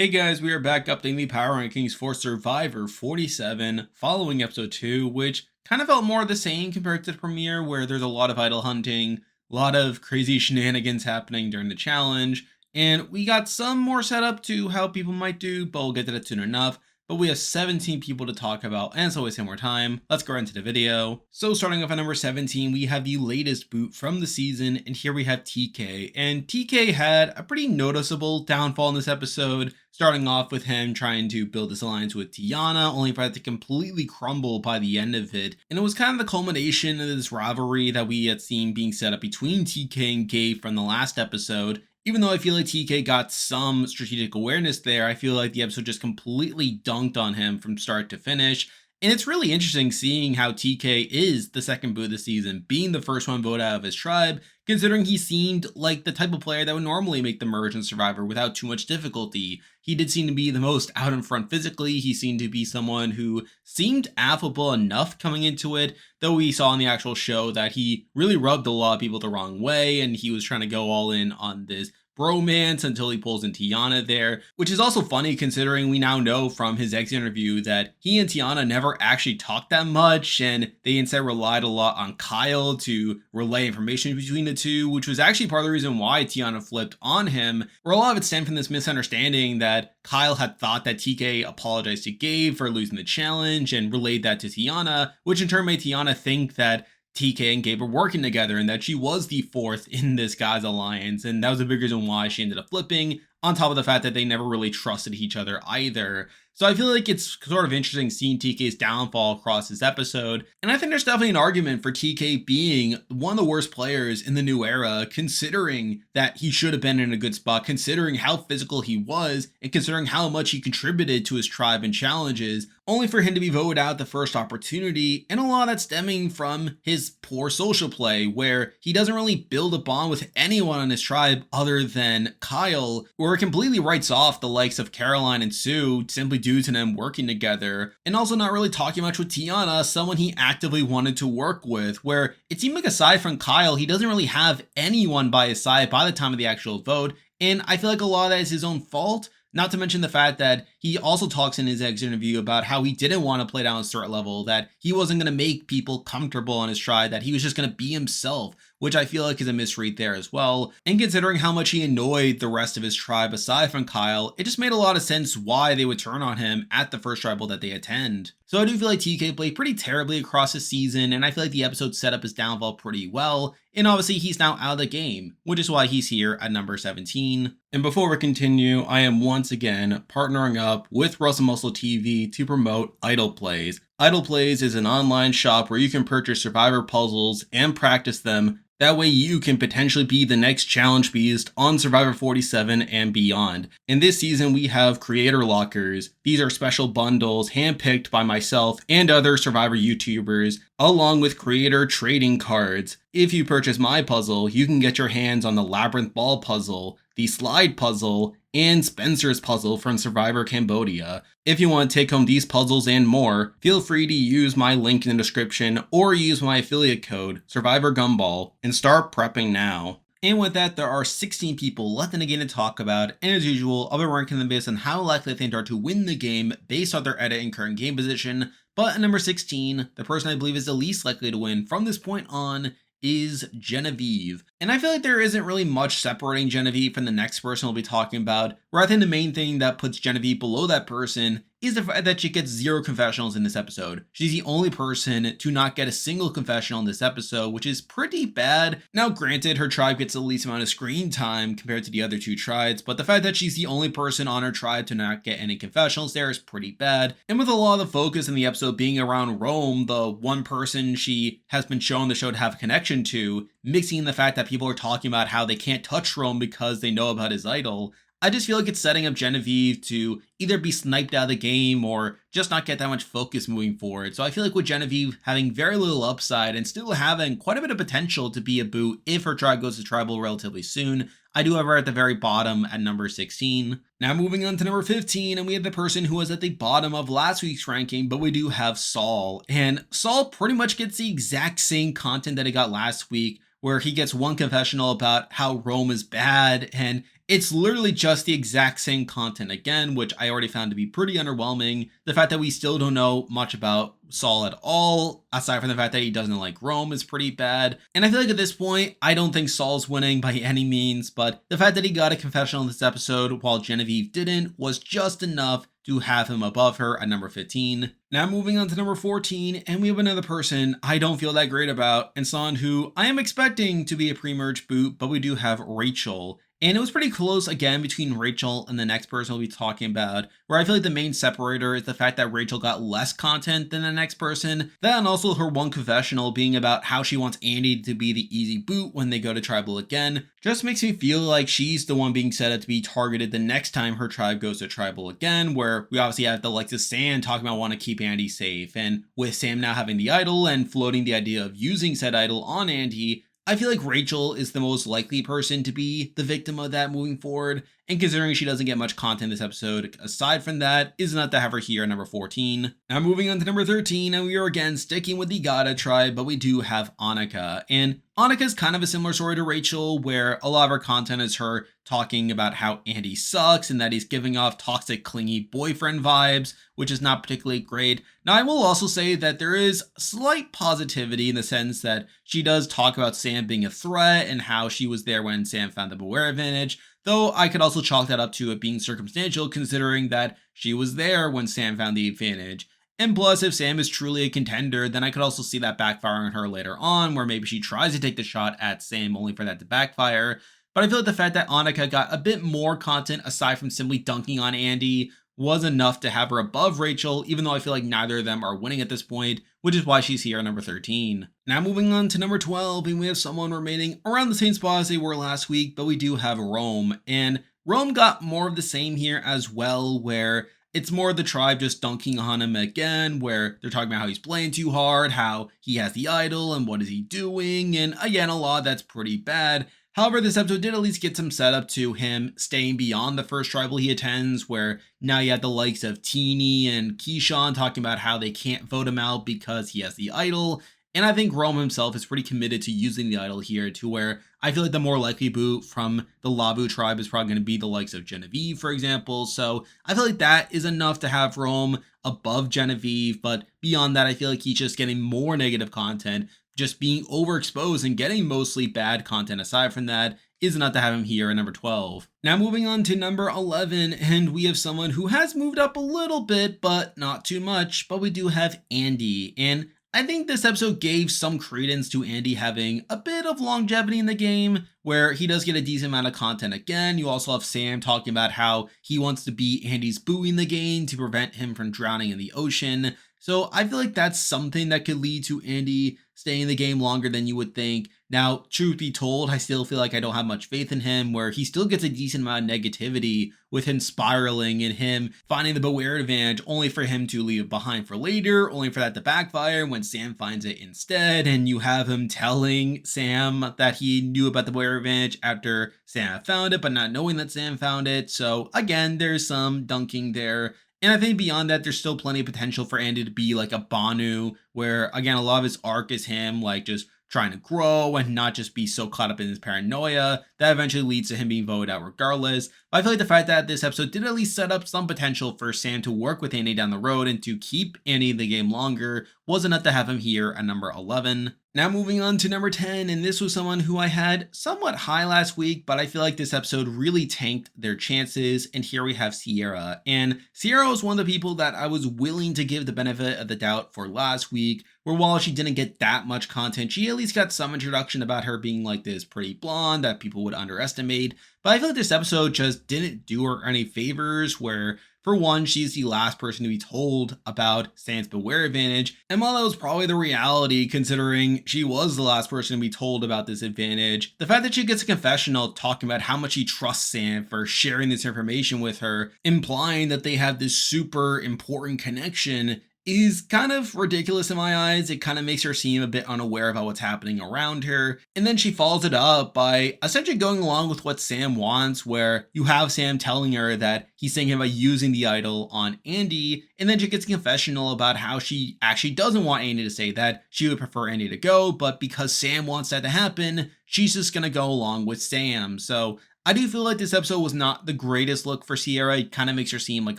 Hey guys, we are back updating the power rankings for Survivor 47 following episode 2, which kind of felt more the same compared to the premiere, where there's a lot of idol hunting, a lot of crazy shenanigans happening during the challenge, and we got some more setup to how people might do, but we'll get to that soon enough. But we have 17 people to talk about, and so wasting more time, let's go right into the video. So starting off at number 17, we have the latest boot from the season, and here we have TK. And TK had a pretty noticeable downfall in this episode, starting off with him trying to build this alliance with Tiana, only for it to completely crumble by the end of it. And it was kind of the culmination of this rivalry that we had seen being set up between TK and Gabe from the last episode. Even though I feel like TK got some strategic awareness there, I feel like the episode just completely dunked on him from start to finish. And it's really interesting seeing how TK is the second boot of the season, being the first one voted out of his tribe, considering he seemed like the type of player that would normally make the merge in Survivor without too much difficulty. He did seem to be the most out in front physically. He seemed to be someone who seemed affable enough coming into it, though we saw in the actual show that he really rubbed a lot of people the wrong way, and he was trying to go all in on this bromance until he pulls in Tiana there, which is also funny considering we now know from his exit interview that he and Tiana never actually talked that much, and they instead relied a lot on Kyle to relay information between the two, which was actually part of the reason why Tiana flipped on him, where a lot of it stemmed from this misunderstanding that Kyle had thought that TK apologized to Gabe for losing the challenge and relayed that to Tiana, which in turn made Tiana think that TK and Gabe were working together and that she was the fourth in this guy's alliance, and that was a big reason why she ended up flipping, on top of the fact that they never really trusted each other either. So I feel like it's sort of interesting seeing TK's downfall across this episode, and I think there's definitely an argument for TK being one of the worst players in the new era, considering that he should have been in a good spot, considering how physical he was, and considering how much he contributed to his tribe and challenges, only for him to be voted out the first opportunity, and a lot of that stemming from his poor social play, where he doesn't really build a bond with anyone on his tribe other than Kyle, where it completely writes off the likes of Caroline and Sue simply due to them working together, and also not really talking much with Tiana, someone he actively wanted to work with, where it seemed like aside from Kyle, he doesn't really have anyone by his side by the time of the actual vote, and I feel like a lot of that is his own fault. Not to mention the fact that he also talks in his exit interview about how he didn't want to play down a certain level, that he wasn't going to make people comfortable on his tribe, that he was just going to be himself, which I feel like is a misread there as well. And considering how much he annoyed the rest of his tribe aside from Kyle, it just made a lot of sense why they would turn on him at the first tribal that they attend. So I do feel like TK played pretty terribly across the season, and I feel like the episode set up his downfall pretty well, and obviously he's now out of the game, which is why he's here at number 17. And before we continue, I am once again partnering up with Russell Muscle TV to promote Idle Plays. Idle Plays is an online shop where you can purchase Survivor puzzles and practice them. That way you can potentially be the next challenge beast on Survivor 47 and beyond. In this season, we have creator lockers. These are special bundles handpicked by myself and other Survivor YouTubers, along with creator trading cards. If you purchase my puzzle, you can get your hands on the Labyrinth Ball puzzle, the Slide puzzle, and Spencer's puzzle from Survivor Cambodia. If you want to take home these puzzles and more, feel free to use my link in the description or use my affiliate code, Survivor Gumball, and start prepping now. And with that, there are 16 people left in the game to talk about, and as usual, I'll be ranking them based on how likely I think they are to win the game based on their edit and current game position. But at number 16, the person I believe is the least likely to win from this point on is Genevieve. And I feel like there isn't really much separating Genevieve from the next person we'll be talking about, where I think the main thing that puts Genevieve below that person is the fact that she gets 0 confessionals in this episode. She's the only person to not get a single confessional in this episode, which is pretty bad. Now granted, her tribe gets the least amount of screen time compared to the other 2 tribes, but the fact that she's the only person on her tribe to not get any confessionals there is pretty bad. And with a lot of the focus in the episode being around Rome, the one person she has been shown the show to have a connection to, mixing in the fact that people are talking about how they can't touch Rome because they know about his idol, I just feel like it's setting up Genevieve to either be sniped out of the game or just not get that much focus moving forward. So I feel like with Genevieve having very little upside and still having quite a bit of potential to be a boot if her tribe goes to tribal relatively soon, I do have her at the very bottom at number 16. Now moving on to number 15, and we have the person who was at the bottom of last week's ranking, but we do have Saul. And Saul pretty much gets the exact same content that he got last week, where he gets one confessional about how Rome is bad, and it's literally just the exact same content again, which I already found to be pretty underwhelming. The fact that we still don't know much about Saul at all, aside from the fact that he doesn't like Rome, is pretty bad. And I feel like at this point, I don't think Saul's winning by any means, but the fact that he got a confessional in this episode while Genevieve didn't was just enough to have him above her at number 15. Now moving on to number 14, and we have another person I don't feel that great about, and someone who I am expecting to be a pre-merge boot, but we do have Rachel. And it was pretty close again between Rachel and the next person we'll be talking about, where I feel like the main separator is the fact that Rachel got less content than the next person. That and also her one confessional being about how she wants Andy to be the easy boot when they go to tribal again. Just makes me feel like she's the one being set up to be targeted the next time her tribe goes to tribal again, where we obviously have the likes of Sam talking about want to keep Andy safe. And with Sam now having the idol and floating the idea of using said idol on Andy, I feel like Rachel is the most likely person to be the victim of that moving forward, and considering she doesn't get much content this episode, aside from that, is not to have her here at number 14. Now moving on to number 13, and we are again sticking with the Gada tribe, but we do have Annika, and Annika's kind of a similar story to Rachel, where a lot of her content is her talking about how Andy sucks and that he's giving off toxic, clingy boyfriend vibes, which is not particularly great. Now, I will also say that there is slight positivity in the sense that she does talk about Sam being a threat and how she was there when Sam found the Beware advantage, though I could also chalk that up to it being circumstantial considering that she was there when Sam found the advantage. And plus, if Sam is truly a contender, then I could also see that backfiring on her later on, where maybe she tries to take the shot at Sam only for that to backfire. But I feel like the fact that Annika got a bit more content aside from simply dunking on Andy was enough to have her above Rachel, even though I feel like neither of them are winning at this point, which is why she's here at number 13. Now moving on to number 12, and we have someone remaining around the same spot as they were last week, but we do have Rome. And Rome got more of the same here as well, where it's more of the tribe just dunking on him again, where they're talking about how he's playing too hard, how he has the idol, and what is he doing, and again, a lot that's pretty bad. However, this episode did at least get some setup to him staying beyond the first tribal he attends, where now you have the likes of Tini and Kishan talking about how they can't vote him out because he has the idol. And I think Rome himself is pretty committed to using the idol here, to where I feel like the more likely boot from the Labu tribe is probably going to be the likes of Genevieve, for example. So I feel like that is enough to have Rome above Genevieve. But beyond that, I feel like he's just getting more negative content, just being overexposed and getting mostly bad content. Aside from that, is enough to have him here at number 12. Now moving on to number 11, and we have someone who has moved up a little bit, but not too much. But we do have Andy, and I think this episode gave some credence to Andy having a bit of longevity in the game, where he does get a decent amount of content again. You also have Sam talking about how he wants to be Andy's buoy in the game to prevent him from drowning in the ocean. So I feel like that's something that could lead to Andy staying in the game longer than you would think. Now, truth be told, I still feel like I don't have much faith in him, where he still gets a decent amount of negativity with him spiraling and him finding the Beware advantage only for him to leave it behind for later, only for that to backfire when Sam finds it instead. And you have him telling Sam that he knew about the Beware advantage after Sam had found it, but not knowing that Sam found it. So again, there's some dunking there. And I think beyond that, there's still plenty of potential for Andy to be like a Banu, where again, a lot of his arc is him like just trying to grow and not just be so caught up in his paranoia that eventually leads to him being voted out regardless. But I feel like the fact that this episode did at least set up some potential for Sam to work with Andy down the road and to keep Andy in the game longer was enough to have him here at number 11. Now moving on to number 10, and this was someone who I had somewhat high last week, but I feel like this episode really tanked their chances, and here we have Sierra. And Sierra was one of the people that I was willing to give the benefit of the doubt for last week, where while she didn't get that much content, she at least got some introduction about her being like this pretty blonde that people would underestimate. But I feel like this episode just didn't do her any favors, where for one, she's the last person to be told about Sam's Beware advantage, and while that was probably the reality considering she was the last person to be told about this advantage, the fact that she gets a confessional talking about how much she trusts Sam for sharing this information with her, implying that they have this super important connection, is kind of ridiculous in my eyes. It kind of makes her seem a bit unaware about what's happening around her. And then she follows it up by essentially going along with what Sam wants, where you have Sam telling her that he's thinking about using the idol on Andy, and then she gets a confessional about how she actually doesn't want Andy to say that. She would prefer Andy to go, but because Sam wants that to happen, she's just gonna go along with Sam. So I do feel like this episode was not the greatest look for Sierra. It kind of makes her seem like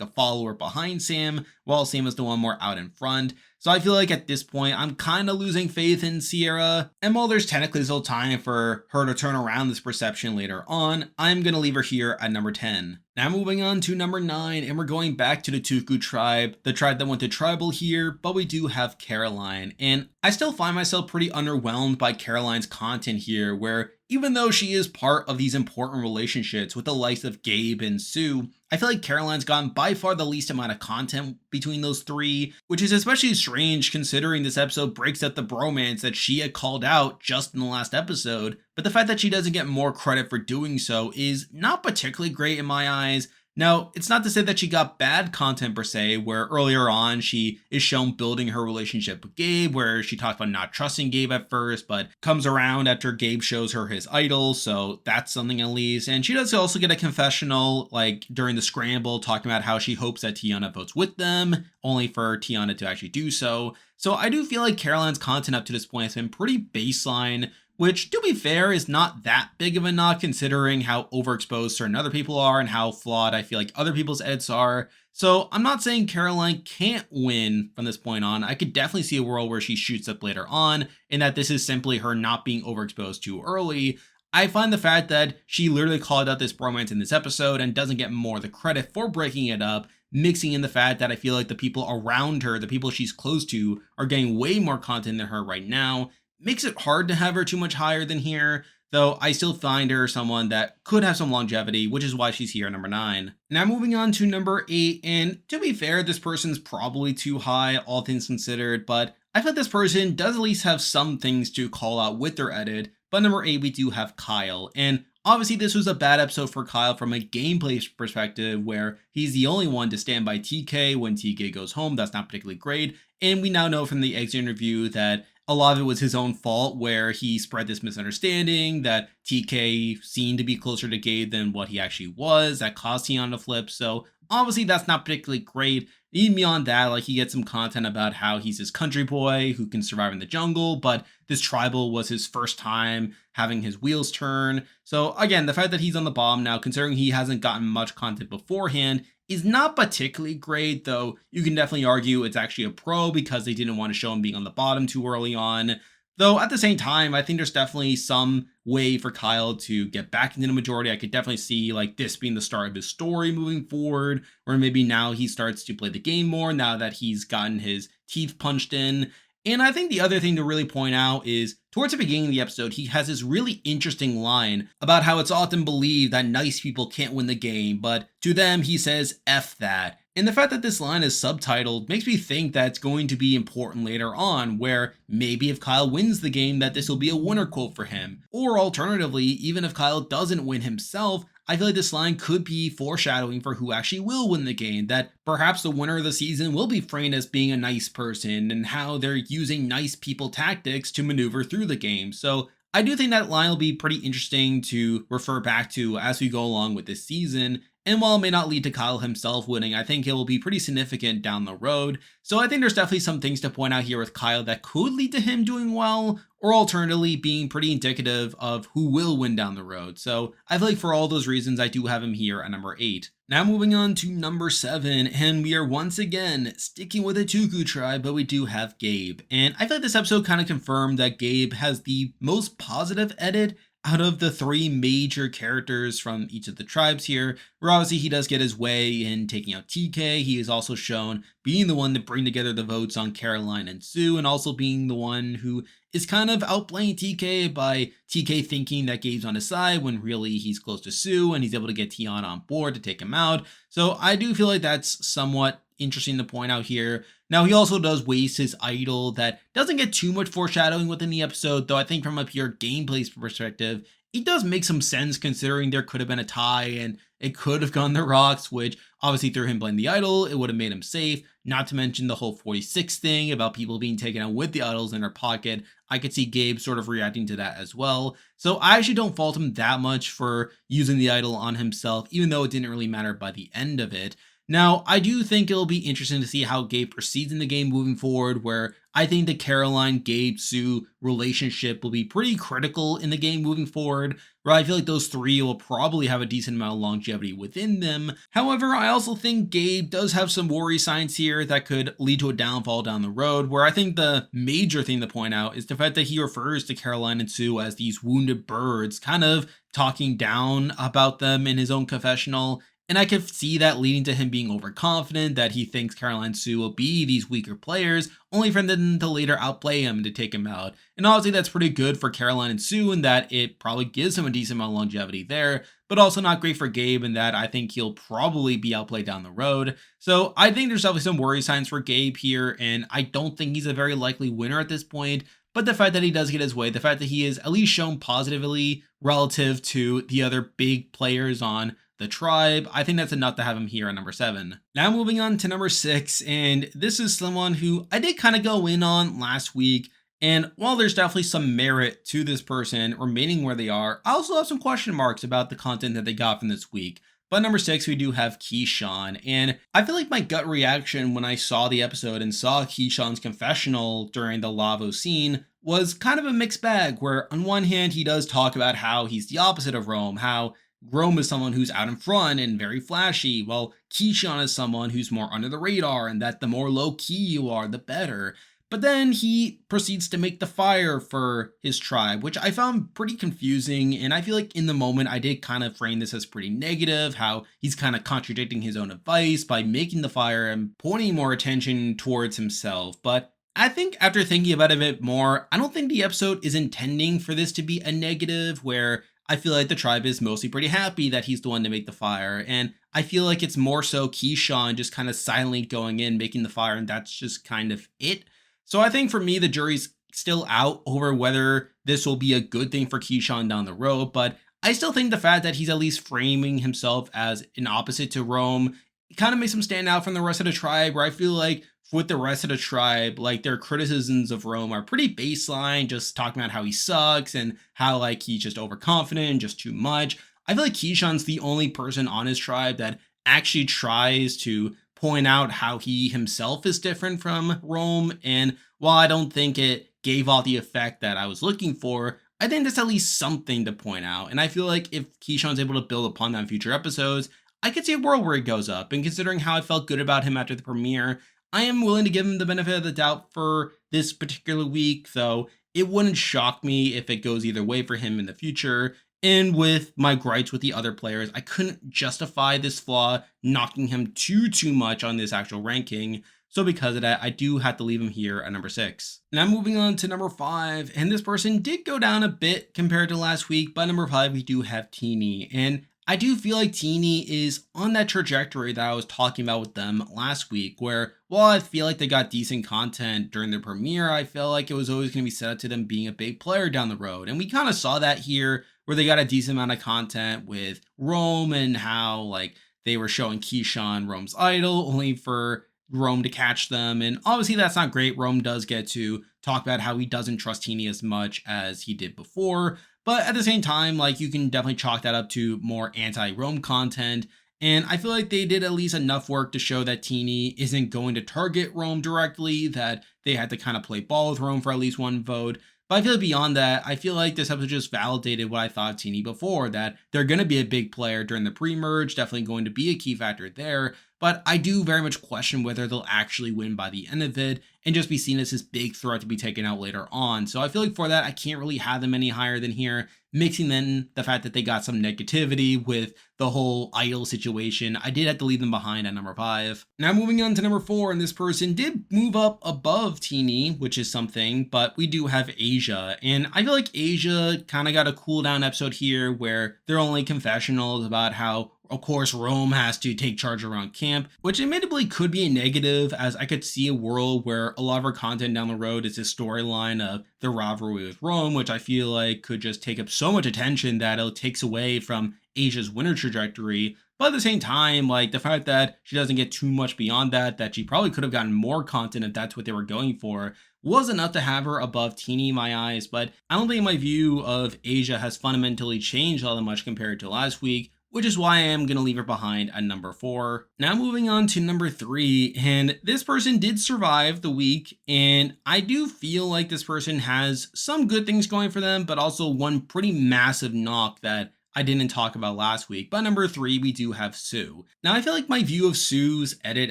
a follower behind Sam, while Sam is the one more out in front. So I feel like at this point, I'm kind of losing faith in Sierra. And while there's technically still time for her to turn around this perception later on, I'm going to leave her here at number 10. Now moving on to number 9, and we're going back to the Tuku tribe, the tribe that went to tribal here, but we do have Caroline. And I still find myself pretty underwhelmed by Caroline's content here, where even though she is part of these important relationships with the likes of Gabe and Sue, I feel like Caroline's gotten by far the least amount of content between those three, which is especially strange considering this episode breaks up the bromance that she had called out just in the last episode. But the fact that she doesn't get more credit for doing so is not particularly great in my eyes. Now, it's not to say that she got bad content per se, where earlier on she is shown building her relationship with Gabe, where she talked about not trusting Gabe at first, but comes around after Gabe shows her his idol, so that's something at least. And she does also get a confessional, like during the scramble, talking about how she hopes that Tiana votes with them, only for Tiana to actually do so. So I do feel like Caroline's content up to this point has been pretty baseline, which, to be fair, is not that big of a knock considering how overexposed certain other people are and how flawed I feel like other people's edits are. So I'm not saying Caroline can't win from this point on. I could definitely see a world where she shoots up later on, and that this is simply her not being overexposed too early. I find the fact that she literally called out this bromance in this episode and doesn't get more of the credit for breaking it up, mixing in the fact that I feel like the people around her, the people she's close to, are getting way more content than her right now, makes it hard to have her too much higher than here, though I still find her someone that could have some longevity, which is why she's here at number 9. Now moving on to number 8, and to be fair, this person's probably too high, all things considered, but I feel like this person does at least have some things to call out with their edit. But number 8, we do have Kyle, and obviously this was a bad episode for Kyle from a gameplay perspective, where he's the only one to stand by TK when TK goes home. That's not particularly great, and we now know from the exit interview that a lot of it was his own fault, where he spread this misunderstanding that TK seemed to be closer to Gabe than what he actually was. That caused Tiana to flip. So obviously that's not particularly great. Even beyond that, like, he gets some content about how he's this country boy who can survive in the jungle, but this tribal was his first time having his wheels turn. So again, the fact that he's on the bottom now, considering he hasn't gotten much content beforehand, is not particularly great, though you can definitely argue it's actually a pro because they didn't want to show him being on the bottom too early on. Though at the same time, I think there's definitely some way for Kyle to get back into the majority. I could definitely see like this being the start of his story moving forward, or maybe now he starts to play the game more now that he's gotten his teeth punched in. And I think the other thing to really point out is towards the beginning of the episode, he has this really interesting line about how it's often believed that nice people can't win the game, but to them, he says, F that. And the fact that this line is subtitled makes me think that it's going to be important later on, where maybe if Kyle wins the game, that this will be a winner quote for him. Or alternatively, even if Kyle doesn't win himself, I feel like this line could be foreshadowing for who actually will win the game, that perhaps the winner of the season will be framed as being a nice person and how they're using nice people tactics to maneuver through the game. So I do think that line will be pretty interesting to refer back to as we go along with this season. And while it may not lead to Kyle himself winning, I think it will be pretty significant down the road. So I think there's definitely some things to point out here with Kyle that could lead to him doing well, or alternatively being pretty indicative of who will win down the road. So I feel like for all those reasons, I do have him here at number 8. Now moving on to number 7, and we are once again sticking with the Tuku tribe, but we do have Gabe. And I feel like this episode kind of confirmed that Gabe has the most positive edit out of the 3 major characters from each of the tribes here, where obviously he does get his way in taking out TK. He is also shown being the one to bring together the votes on Caroline and Sue, and also being the one who is kind of outplaying TK by TK thinking that Gabe's on his side when really he's close to Sue, and he's able to get Tiana on board to take him out. So I do feel like that's somewhat interesting to point out here. Now, he also does waste his idol that doesn't get too much foreshadowing within the episode, though I think from a pure gameplay perspective, it does make some sense considering there could have been a tie and it could have gone the rocks, which obviously through him playing the idol, it would have made him safe. Not to mention the whole 46 thing about people being taken out with the idols in their pocket. I could see Gabe sort of reacting to that as well. So I actually don't fault him that much for using the idol on himself, even though it didn't really matter by the end of it. Now, I do think it'll be interesting to see how Gabe proceeds in the game moving forward, where I think the Caroline Gabe Sue relationship will be pretty critical in the game moving forward, where I feel like those three will probably have a decent amount of longevity within them. However, I also think Gabe does have some worry signs here that could lead to a downfall down the road, where I think the major thing to point out is the fact that he refers to Caroline and Sue as these wounded birds, kind of talking down about them in his own confessional. And I could see that leading to him being overconfident that he thinks Caroline Sue will be these weaker players, only for them to later outplay him and to take him out. And honestly, that's pretty good for Caroline and Sue in that it probably gives him a decent amount of longevity there, but also not great for Gabe in that I think he'll probably be outplayed down the road. So I think there's definitely some worry signs for Gabe here, and I don't think he's a very likely winner at this point. But the fact that he does get his way, the fact that he is at least shown positively relative to the other big players on the tribe, I think that's enough to have him here at number 7. Now moving on to number 6, and this is someone who I did kind of go in on last week. And while there's definitely some merit to this person remaining where they are, I also have some question marks about the content that they got from this week. But number 6, we do have Kishan. And I feel like my gut reaction when I saw the episode and saw Kishan's confessional during the Lavo scene was kind of a mixed bag, where on one hand, he does talk about how he's the opposite of Rome, how Rome is someone who's out in front and very flashy, while Kishan is someone who's more under the radar, and that the more low key you are, the better. But then he proceeds to make the fire for his tribe, which I found pretty confusing. And I feel like in the moment, I did kind of frame this as pretty negative, how he's kind of contradicting his own advice by making the fire and pointing more attention towards himself. But I think after thinking about it a bit more, I don't think the episode is intending for this to be a negative, where I feel like the tribe is mostly pretty happy that he's the one to make the fire. And I feel like it's more so Kishan just kind of silently going in, making the fire, and that's just kind of it. So I think for me, the jury's still out over whether this will be a good thing for Kishan down the road, but I still think the fact that he's at least framing himself as an opposite to Rome, it kind of makes him stand out from the rest of the tribe, where I feel like with the rest of the tribe, like their criticisms of Rome are pretty baseline, just talking about how he sucks and how like he's just overconfident and just too much. I feel like Kishan's the only person on his tribe that actually tries to point out how he himself is different from Rome. And while I don't think it gave off the effect that I was looking for, I think that's at least something to point out. And I feel like if Kishan's able to build upon that in future episodes, I could see a world where he goes up. And considering how I felt good about him after the premiere, I am willing to give him the benefit of the doubt for this particular week, though it wouldn't shock me if it goes either way for him in the future. And with my gripes with the other players, I couldn't justify this flaw knocking him too much on this actual ranking. So because of that, I do have to leave him here at number 6. Now moving on to number 5, and this person did go down a bit compared to last week, but number 5, we do have Tini. And I do feel like Tini is on that trajectory that I was talking about with them last week, where while I feel like they got decent content during their premiere, I felt like it was always going to be set up to them being a big player down the road. And we kind of saw that here, where they got a decent amount of content with Rome and how like they were showing Kishan Rome's idol only for Rome to catch them. And obviously that's not great. Rome does get to talk about how he doesn't trust Tini as much as he did before. But at the same time, like you can definitely chalk that up to more anti-Rome content. And I feel like they did at least enough work to show that Tini isn't going to target Rome directly, that they had to kind of play ball with Rome for at least one vote. But I feel like beyond that, I feel like this episode just validated what I thought of Tini before, that they're going to be a big player during the pre-merge, definitely going to be a key factor there. But I do very much question whether they'll actually win by the end of it and just be seen as this big threat to be taken out later on. So I feel like for that, I can't really have them any higher than here. Mixing then the fact that they got some negativity with the whole idol situation, I did have to leave them behind at number 5. Now moving on to number 4, and this person did move up above Tini, which is something, but we do have Asia. And I feel like Asia kind of got a cool down episode here where they're only confessionals about how of course, Rome has to take charge around camp, which admittedly could be a negative, as I could see a world where a lot of our content down the road is this storyline of the rivalry with Rome, which I feel like could just take up so much attention that it takes away from Asia's winner trajectory. But at the same time, like the fact that she doesn't get too much beyond that, that she probably could have gotten more content if that's what they were going for, was enough to have her above Tini in my eyes. But I don't think my view of Asia has fundamentally changed all that much compared to last week, which is why I am going to leave her behind at number 4. Now moving on to number 3, and this person did survive the week, and I do feel like this person has some good things going for them, but also one pretty massive knock that I didn't talk about last week. But number 3, we do have Sue. Now I feel like my view of Sue's edit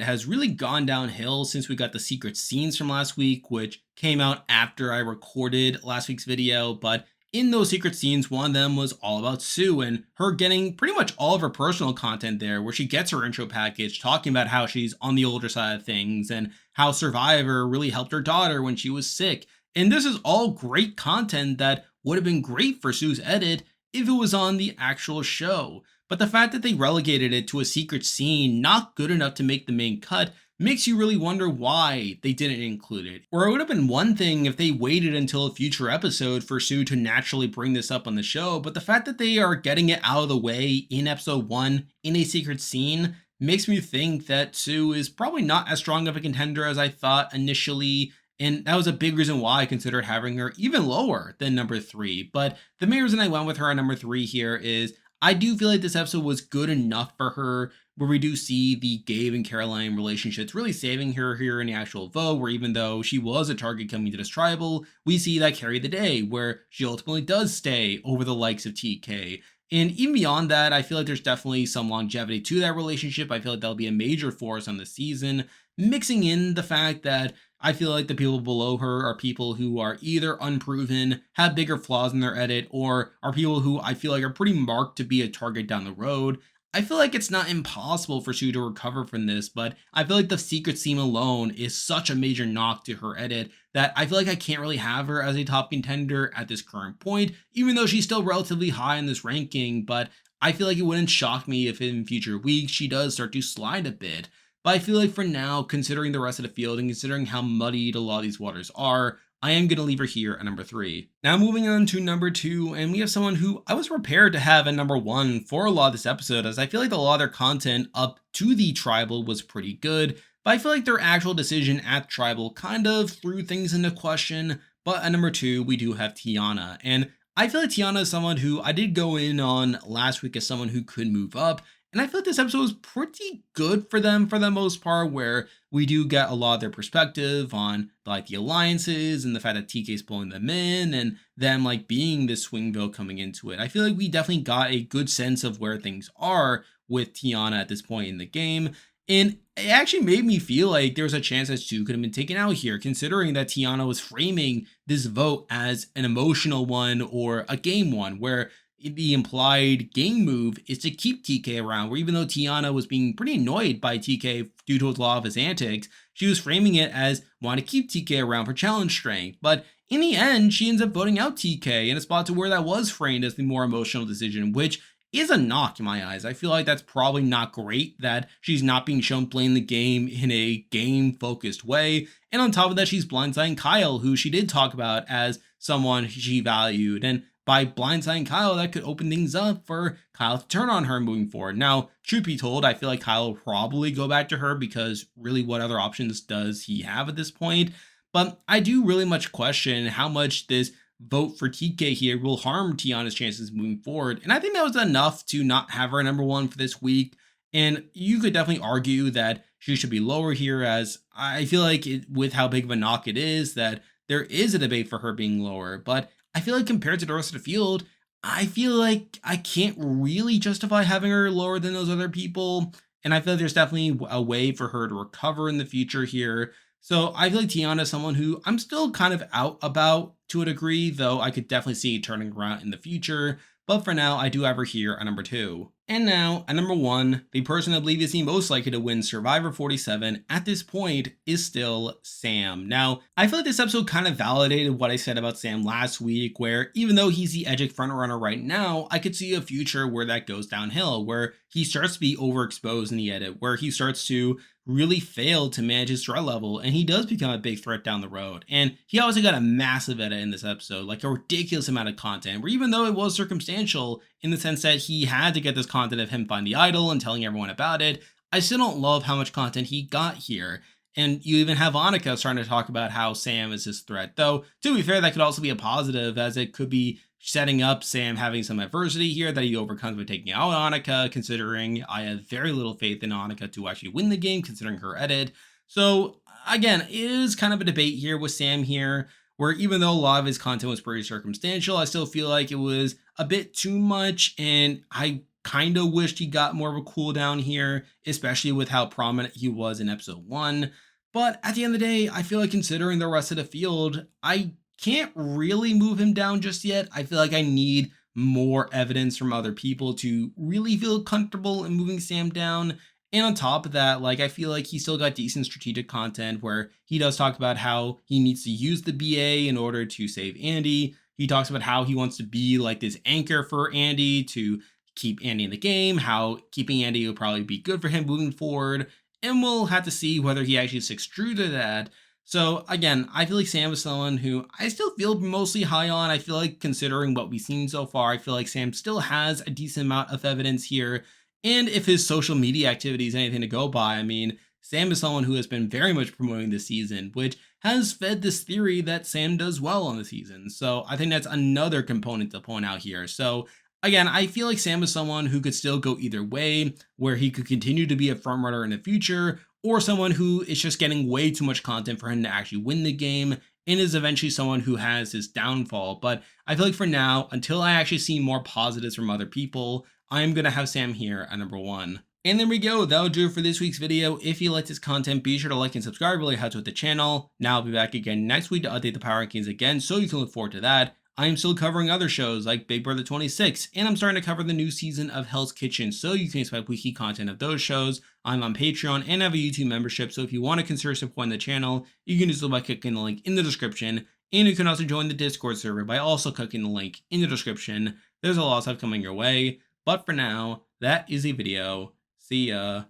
has really gone downhill since we got the secret scenes from last week, which came out after I recorded last week's video, but in those secret scenes, one of them was all about Sue and her getting pretty much all of her personal content there, where she gets her intro package talking about how she's on the older side of things and how Survivor really helped her daughter when she was sick. And this is all great content that would have been great for Sue's edit if it was on the actual show. But the fact that they relegated it to a secret scene not good enough to make the main cut makes you really wonder why they didn't include it. Or it would have been one thing if they waited until a future episode for Sue to naturally bring this up on the show, but the fact that they are getting it out of the way in episode 1 in a secret scene makes me think that Sue is probably not as strong of a contender as I thought initially. And that was a big reason why I considered having her even lower than number 3. But the main reason I went with her on number 3 here is I do feel like this episode was good enough for her, where we do see the Gabe and Caroline relationships really saving her here in the actual vote, where even though she was a target coming to this tribal, we see that carry the day, where she ultimately does stay over the likes of TK. And even beyond that, I feel like there's definitely some longevity to that relationship. I feel like that'll be a major force on the season, mixing in the fact that I feel like the people below her are people who are either unproven, have bigger flaws in their edit, or are people who I feel like are pretty marked to be a target down the road. I feel like it's not impossible for Sue to recover from this, but I feel like the secret scene alone is such a major knock to her edit that I feel like I can't really have her as a top contender at this current point, even though she's still relatively high in this ranking. But I feel like it wouldn't shock me if in future weeks she does start to slide a bit. But I feel like for now, considering the rest of the field and considering how muddied a lot of these waters are, I am going to leave her here at number 3. Now moving on to number 2, and we have someone who I was prepared to have at number 1 for a lot of this episode, as I feel like a lot of their content up to the tribal was pretty good, but I feel like their actual decision at tribal kind of threw things into question. But at number 2, we do have Tiana, and I feel like Tiana is someone who I did go in on last week as someone who could move up. And I feel like this episode was pretty good for them for the most part, where we do get a lot of their perspective on like the alliances and the fact that TK's pulling them in and them like being this swing vote coming into it. I feel like we definitely got a good sense of where things are with Tiana at this point in the game. And it actually made me feel like there was a chance that Stu could have been taken out here, considering that Tiana was framing this vote as an emotional one or a game one, where the implied game move is to keep TK around, where even though Tiana was being pretty annoyed by TK due to a lot of his antics, she was framing it as want to keep TK around for challenge strength. But in the end, she ends up voting out TK in a spot to where that was framed as the more emotional decision, which is a knock in my eyes. I feel like that's probably not great that she's not being shown playing the game in a game-focused way. And on top of that, she's blindsiding Kyle, who she did talk about as someone she valued. And by blindsiding Kyle, that could open things up for Kyle to turn on her moving forward. Now, truth be told, I feel like Kyle will probably go back to her because really what other options does he have at this point? But I do really much question how much this vote for TK here will harm Tiana's chances moving forward. And I think that was enough to not have her number 1 for this week. And you could definitely argue that she should be lower here, as I feel like with how big of a knock it is, that there is a debate for her being lower. But I feel like compared to the rest of the field, I feel like I can't really justify having her lower than those other people. And I feel like there's definitely a way for her to recover in the future here. So I feel like Tiana is someone who I'm still kind of out about to a degree, though I could definitely see it turning around in the future. But for now, I do have her here at number 2. And now, at number 1, the person I believe is the most likely to win Survivor 47 at this point is still Sam. Now, I feel like this episode kind of validated what I said about Sam last week, where even though he's the edgic frontrunner right now, I could see a future where that goes downhill, where he starts to be overexposed in the edit, where he starts to really fail to manage his threat level, and he does become a big threat down the road. And he also got a massive edit in this episode, like a ridiculous amount of content, where even though it was circumstantial in the sense that he had to get this content of him find the idol and telling everyone about it, I still don't love how much content he got here. And you even have Annika starting to talk about how Sam is his threat. Though, to be fair, that could also be a positive, as it could be setting up Sam having some adversity here that he overcomes by taking out Annika, considering I have very little faith in Annika to actually win the game, considering her edit. So again, it is kind of a debate here with Sam here, where even though a lot of his content was pretty circumstantial, I still feel like it was a bit too much, and I kind of wished he got more of a cooldown here, especially with how prominent he was in episode 1. But at the end of the day, I feel like considering the rest of the field, I can't really move him down just yet. I feel like I need more evidence from other people to really feel comfortable in moving Sam down. And on top of that, like I feel like he still got decent strategic content where he does talk about how he needs to use the BA in order to save Andy. He talks about how he wants to be like this anchor for Andy to keep Andy in the game, how keeping Andy will probably be good for him moving forward. And we'll have to see whether he actually sticks true to that. So again, I feel like Sam is someone who I still feel mostly high on. I feel like considering what we've seen so far, I feel like Sam still has a decent amount of evidence here. And if his social media activity is anything to go by, I mean, Sam is someone who has been very much promoting this season, which has fed this theory that Sam does well on the season. So I think that's another component to point out here. So again, I feel like Sam is someone who could still go either way, where he could continue to be a frontrunner in the future, or someone who is just getting way too much content for him to actually win the game and is eventually someone who has his downfall. But I feel like for now, until I actually see more positives from other people, I'm going to have Sam here at number 1. And there we go. That'll do it for this week's video. If you liked this content, be sure to like and subscribe. It really helps with the channel. Now I'll be back again next week to update the power rankings again, so you can look forward to that. I am still covering other shows like Big Brother 26, and I'm starting to cover the new season of Hell's Kitchen, so you can expect weekly content of those shows. I'm on Patreon and have a YouTube membership, so if you want to consider supporting the channel, you can do so by clicking the link in the description, and you can also join the Discord server by also clicking the link in the description. There's a lot of stuff coming your way, but for now, that is the video. See ya.